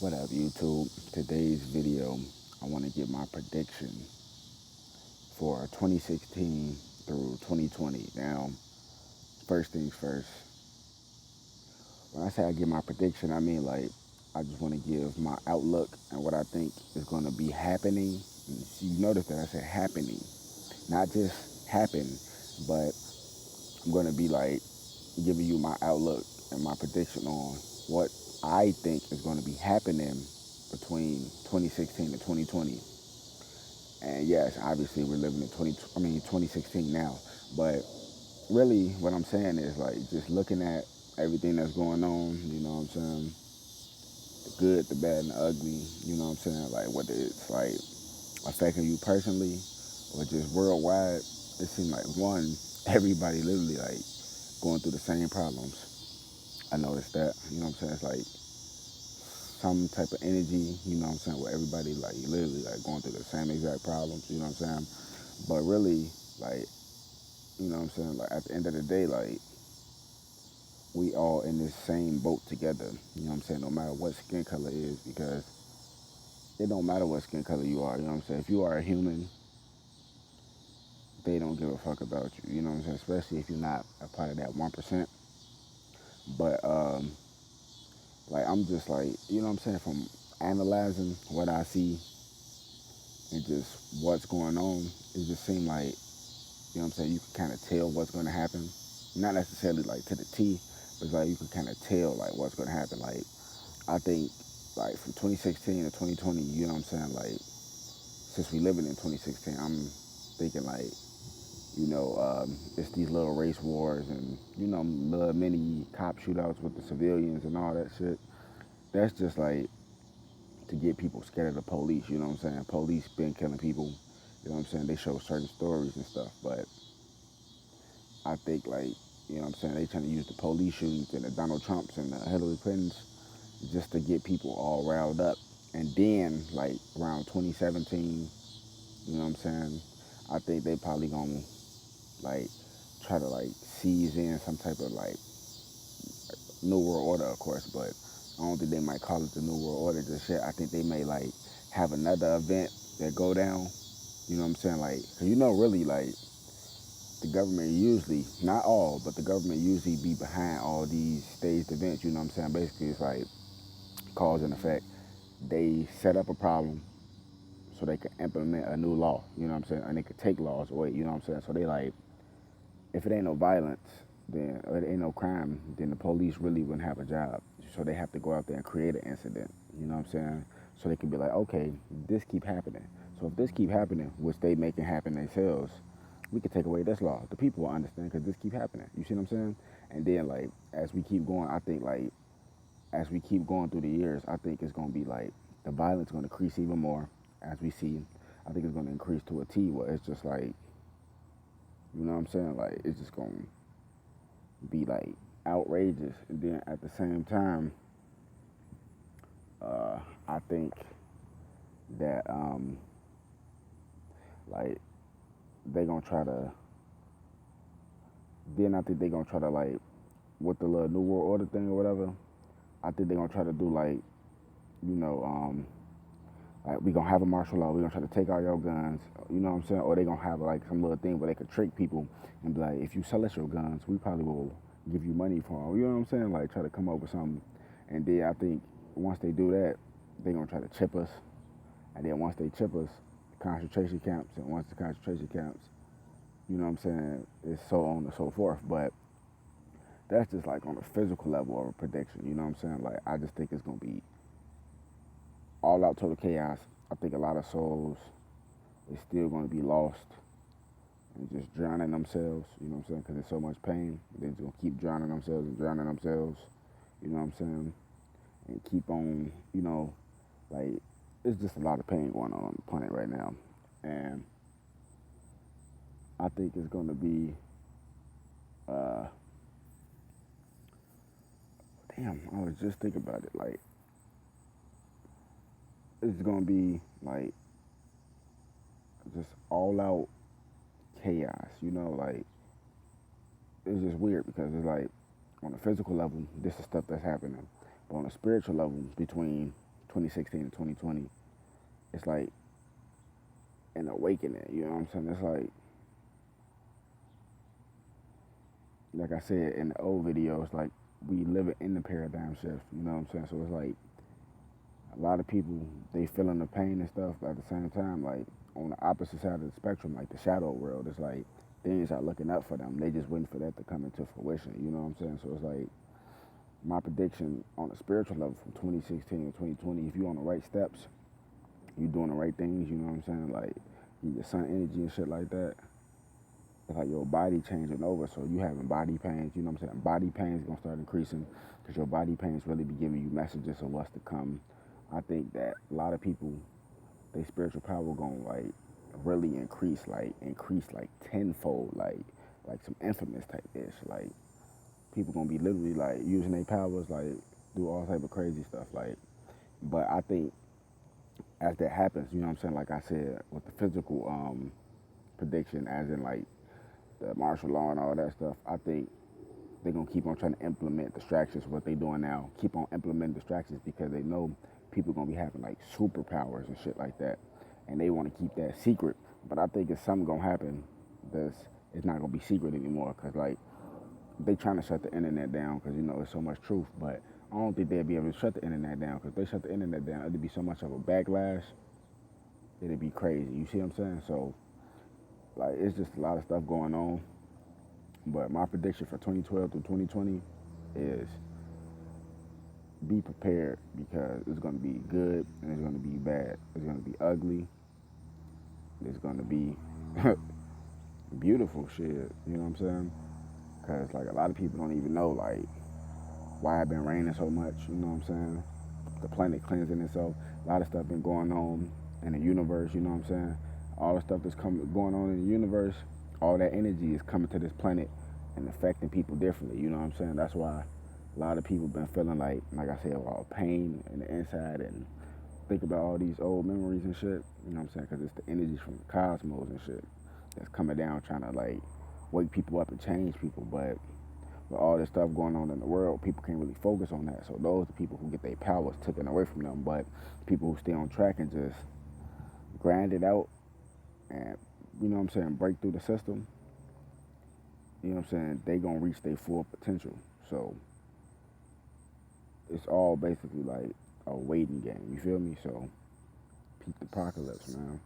What up, YouTube? Today's video, I want to give my prediction for 2016 through 2020. Now, first things first, when I say I give my prediction, I mean like I just want to give my outlook and what I think is going to be happening. And you notice that I said happening, not just happen, but I'm going to be like giving you my outlook and my prediction on what I think is going to be happening between 2016 and 2020. And yes, obviously we're living in 2016 now. But really, what I'm saying is like just looking at everything that's going on. You know what I'm saying? The good, the bad, and the ugly. You know what I'm saying? Like whether it's like affecting you personally or just worldwide. It seems like one, everybody literally like going through the same problems. I noticed that. You know what I'm saying? It's like some type of energy. You know what I'm saying? Where everybody like literally like going through the same exact problems. You know what I'm saying? But really, like, you know what I'm saying? Like, at the end of the day, like, we all in this same boat together. You know what I'm saying? No matter what skin color is, because it don't matter what skin color you are. You know what I'm saying? If you are a human, they don't give a fuck about you. You know what I'm saying? Especially if you're not a part of that 1%. But, like, I'm just like, you know what I'm saying? From analyzing what I see and just what's going on, it just seemed like, you know what I'm saying? You can kind of tell what's going to happen. Not necessarily like to the T, but it's like you can kind of tell like what's going to happen. Like I think like from 2016 to 2020, you know what I'm saying? Like since we living in 2016, I'm thinking like it's these little race wars and little mini cop shootouts with the civilians and all that shit. That's just like to get people scared of the police. You know what I'm saying? Police been killing people. You know what I'm saying? They show certain stories and stuff, but I think like you know what I'm saying they trying to use the police shootings and the Donald Trumps and the Hillary Clintons just to get people all riled up. And then like around 2017, you know what I'm saying? I think they probably gonna like try to like seize in some type of like new world order, of course, but I don't think they might call it the new world order just yet. I think they may like have another event that go down. You know what I'm saying? Like, 'cause really like the government usually, not all, but the government usually be behind all these staged events. You know what I'm saying? Basically, it's like cause and effect. They set up a problem so they can implement a new law. You know what I'm saying? And they could take laws away. You know what I'm saying? So they like, if it ain't no violence, then or it ain't no crime, then the police really wouldn't have a job. So they have to go out there and create an incident. You know what I'm saying? So they can be like, okay, this keep happening. So if this keep happening, which they making happen themselves, we could take away this law. The people will understand because this keep happening. You see what I'm saying? And then like as we keep going, I think like as we keep going through the years, I think it's gonna be like the violence gonna increase even more as we see. I think it's gonna increase to a T where it's just like, you know what I'm saying? Like it's just gonna be like outrageous. And then at the same time, uh, I think that like they gonna try to. Then I think they gonna try to like with the little New World Order thing or whatever. I think they gonna try to do like you know like we gonna have a martial law. We gonna try to take all your guns. You know what I'm saying? Or they gonna have like some little thing where they could trick people and be like, if you sell us your guns, we probably will give you money for them. You know what I'm saying? Like try to come up with something. And then I think once they do that, they gonna try to chip us. And then once they chip us, concentration camps. And once the concentration camps, you know what I'm saying? It's so on and so forth. But that's just like on a physical level of a prediction. You know what I'm saying? Like I just think it's gonna be all out total chaos. I think a lot of souls is still going to be lost and just drowning themselves, you know what I'm saying? Because there's so much pain. They're just going to keep drowning themselves and drowning themselves, you know what I'm saying? And keep on, like, it's just a lot of pain going on the planet right now. And I think it's going to be, uh, damn, I was just thinking about it. Like, it's going to be, like, just all out chaos, like, it's just weird because it's like, on a physical level, this is stuff that's happening. But on a spiritual level, between 2016 to 2020, it's like an awakening. You know what I'm saying? It's like I said in the old videos, like we living in the paradigm shift. You know what I'm saying? So it's like a lot of people they feeling the pain and stuff, but at the same time, like on the opposite side of the spectrum, like the shadow world, it's like things are looking up for them. They just waiting for that to come into fruition. You know what I'm saying? So it's like my prediction on a spiritual level from 2016 to 2020, if you on the right steps, you doing the right things, you know what I'm saying? Like your sun energy and shit like that. It's like your body changing over, so you having body pains, you know what I'm saying? Body pains gonna start increasing because your body pains really be giving you messages of what's to come. I think that a lot of people, their spiritual power gonna like really increase like tenfold, like some infamous type ish. Like people gonna be literally like using their powers, like do all type of crazy stuff. Like, but I think as that happens, you know what I'm saying? Like I said, with the physical prediction, as in like the martial law and all that stuff, I think they're gonna keep on trying to implement distractions. What they doing now, keep on implementing distractions because they know people gonna be having like superpowers and shit like that, and they want to keep that secret. But I think it's something gonna happen that's it's not gonna be secret anymore because like they trying to shut the internet down because you know there's so much truth. But I don't think they'll be able to shut the internet down because if they shut the internet down, it'd be so much of a backlash. It'd be crazy. You see what I'm saying? So like it's just a lot of stuff going on. But my prediction for 2012 to 2020 is be prepared because it's going to be good and it's going to be bad. It's going to be ugly. It's going to be beautiful shit. You know what I'm saying? Because like a lot of people don't even know like why it been raining so much. You know what I'm saying? The planet cleansing itself. A lot of stuff been going on in the universe. You know what I'm saying? All the stuff that's going on in the universe, all that energy is coming to this planet and affecting people differently. You know what I'm saying? That's why a lot of people been feeling like I said, all pain in the inside and think about all these old memories and shit. You know what I'm saying? Because it's the energy from the cosmos and shit that's coming down, trying to like wake people up and change people. But with all this stuff going on in the world, people can't really focus on that. So those are the people who get their powers taken away from them. But people who stay on track and just grind it out and you know what I'm saying, break through the system, you know what I'm saying, they gonna reach their full potential. So it's all basically like a waiting game. You feel me? So peak the apocalypse, man.